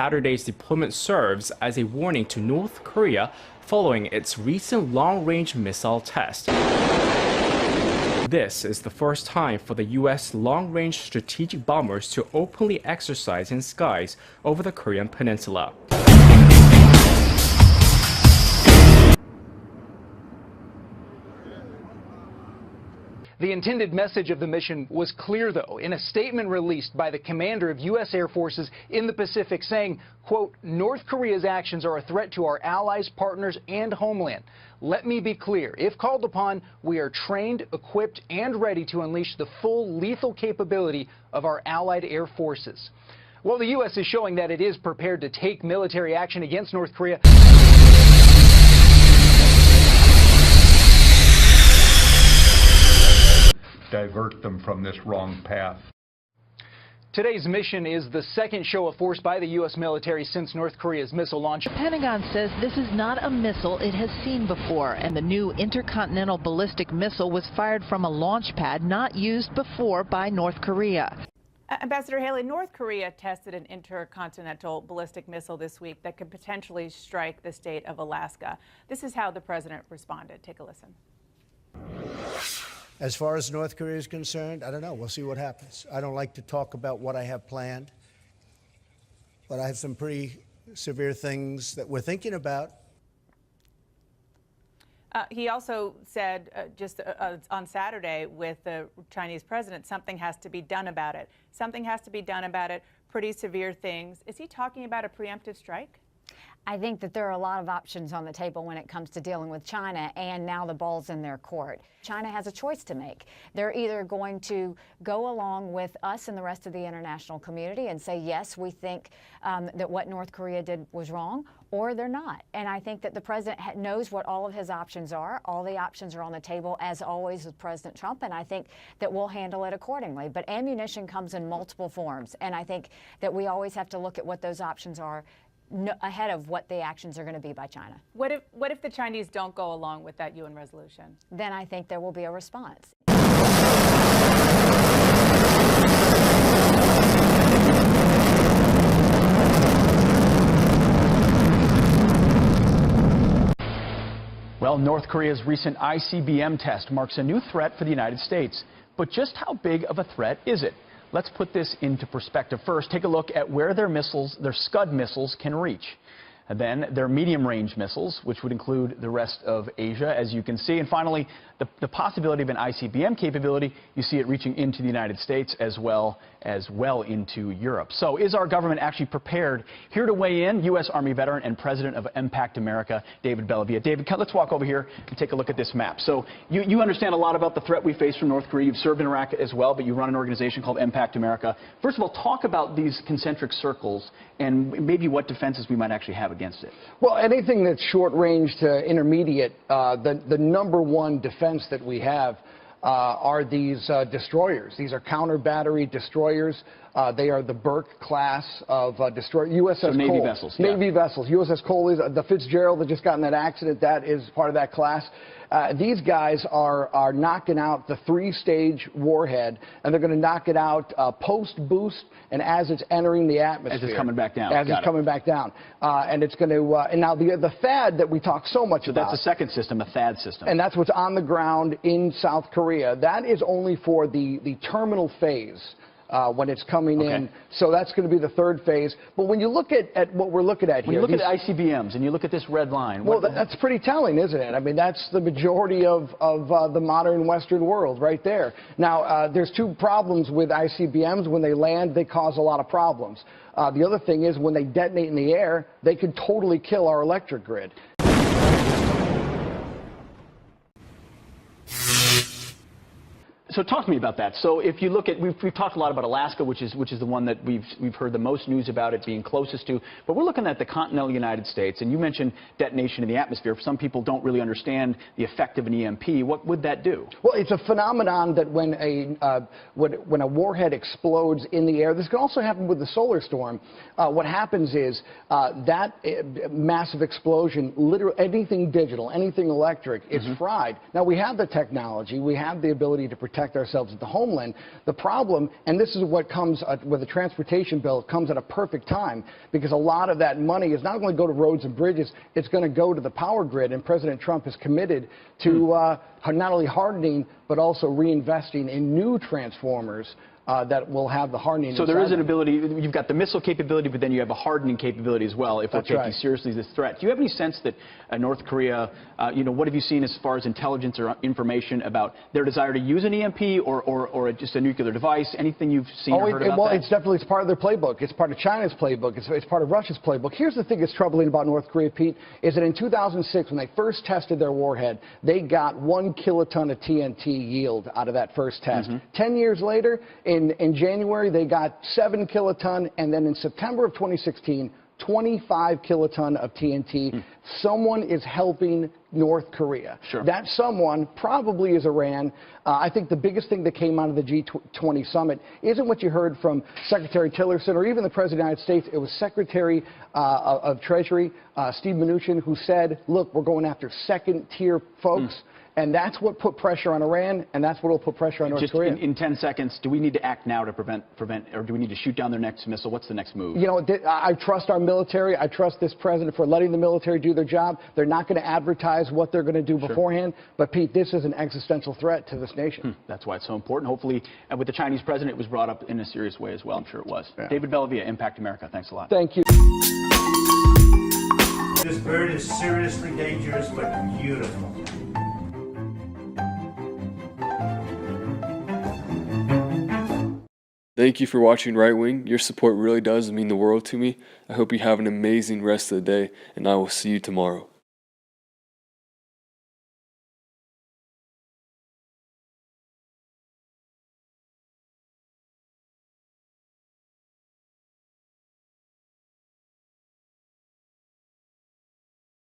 Saturday's deployment serves as a warning to North Korea following its recent long-range missile test. This is the first time for the U.S. long-range strategic bombers to openly exercise in skies over the Korean Peninsula. The intended message of the mission was clear, though, in a statement released by the commander of U.S. Air Forces in the Pacific saying, quote, "North Korea's actions are a threat to our allies, partners, and homeland. Let me be clear. If called upon, we are trained, equipped, and ready to unleash the full lethal capability of our allied air forces." Well, the U.S. is showing that it is prepared to take military action against North Korea. Divert them from this wrong path. Today's mission is the second show of force by the U.S. military since North Korea's missile launch. The Pentagon says this is not a missile it has seen before, and the new intercontinental ballistic missile was fired from a launch pad not used before by North Korea. Ambassador Haley, North Korea tested an intercontinental ballistic missile this week that could potentially strike the state of Alaska. This is how the president responded. Take a listen. As far as North Korea is concerned, I don't know. We'll see what happens. I don't like to talk about what I have planned, but I have some pretty severe things that we're thinking about. He also said just on Saturday with the Chinese president, something has to be done about it. Something has to be done about it. Pretty severe things. Is he talking about a preemptive strike? I think that there are a lot of options on the table when it comes to dealing with China, and now the ball's in their court. China has a choice to make. They're either going to go along with us and the rest of the international community and say, yes, we think that what North Korea did was wrong, or they're not. And I think that the president knows what all of his options are. All the options are on the table, as always, with President Trump, and I think that we'll handle it accordingly. But ammunition comes in multiple forms, and I think that we always have to look at what those options are ahead of what the actions are going to be by China. What if the Chinese don't go along with that UN resolution? Then I think there will be a response. Well, North Korea's recent ICBM test marks a new threat for the United States. But just how big of a threat is it? Let's put this into perspective. First, take a look at where their missiles, their Scud missiles, can reach. And then their medium-range missiles, which would include the rest of Asia, as you can see. And finally, the possibility of an ICBM capability, you see it reaching into the United States as well into Europe. So is our government actually prepared? Here to weigh in, U.S. Army veteran and president of Impact America, David Bellavia. David, let's walk over here and take a look at this map. So you understand a lot about the threat we face from North Korea. You've served in Iraq as well, but you run an organization called Impact America. First of all, talk about these concentric circles and maybe what defenses we might actually have against it. Well, anything that's short range to intermediate, the number one defense that we have are these destroyers. These are counter-battery destroyers. They are the Burke class of destroyer. USS Cole. Navy vessels. Navy vessels. USS Cole is the Fitzgerald that just got in that accident. That is part of that class. These guys are knocking out the three-stage warhead, and they're going to knock it out post-boost and as it's entering the atmosphere. As it's coming back down. As it's coming back down. And it's going to, and now the THAAD that we talk so much about. That's the second system, a THAAD system. And that's what's on the ground in South Korea. That is only for the terminal phase. When it's coming in. So that's going to be the third phase. But when you look at what we're looking at here. When you look at ICBMs and you look at this red line. Well, that's pretty telling, isn't it? I mean, that's the majority of the modern Western world right there. Now, there's two problems with ICBMs. When they land, they cause a lot of problems. The other thing is when they detonate in the air, they could totally kill our electric grid. So talk to me about that. So if you look at, we've talked a lot about Alaska, which is the one that we've heard the most news about it being closest to. But we're looking at the continental United States, and you mentioned detonation in the atmosphere. Some people don't really understand the effect of an EMP. What would that do? Well, it's a phenomenon that when a warhead explodes in the air, this can also happen with the solar storm. What happens is that massive explosion, literally anything digital, anything electric, is fried. Now we have the technology, we have the ability to protect protect ourselves at the homeland. The problem, and this is what comes with the transportation bill, it comes at a perfect time, because a lot of that money is not going to go to roads and bridges, it's going to go to the power grid, and President Trump is committed to not only hardening, but also reinvesting in new transformers that will have the hardening. So there is an ability, you've got the missile capability, but then you have a hardening capability as well, if we're taking seriously this threat. Do you have any sense that North Korea, what have you seen as far as intelligence or information about their desire to use an EMP or just a nuclear device? Anything you've seen or heard about that? It's definitely part of their playbook. It's part of China's playbook. It's part of Russia's playbook. Here's the thing that's troubling about North Korea, Pete, is that in 2006, when they first tested their warhead, they got 1 kiloton of TNT yield out of that first test. 10 years later, in January, they got 7 kiloton, and then in September of 2016, 25 kiloton of TNT. Someone is helping North Korea. That someone probably is Iran. I think the biggest thing that came out of the G20 summit isn't what you heard from Secretary Tillerson or even the President of the United States. It was Secretary of Treasury, Steve Mnuchin, who said, look, we're going after second-tier folks. And that's what put pressure on Iran, and that's what will put pressure on North Korea. In 10 seconds, do we need to act now to prevent, or do we need to shoot down their next missile? What's the next move? I trust our military. I trust this president for letting the military do their job. They're not going to advertise what they're going to do beforehand. But, Pete, this is an existential threat to this nation. That's why it's so important. Hopefully, with the Chinese president, it was brought up in a serious way as well. I'm sure it was. David Bellavia, Impact America. Thanks a lot. Thank you. This bird is seriously dangerous, but beautiful. Thank you for watching Right Wing. Your support really does mean the world to me. I hope you have an amazing rest of the day, and I will see you tomorrow.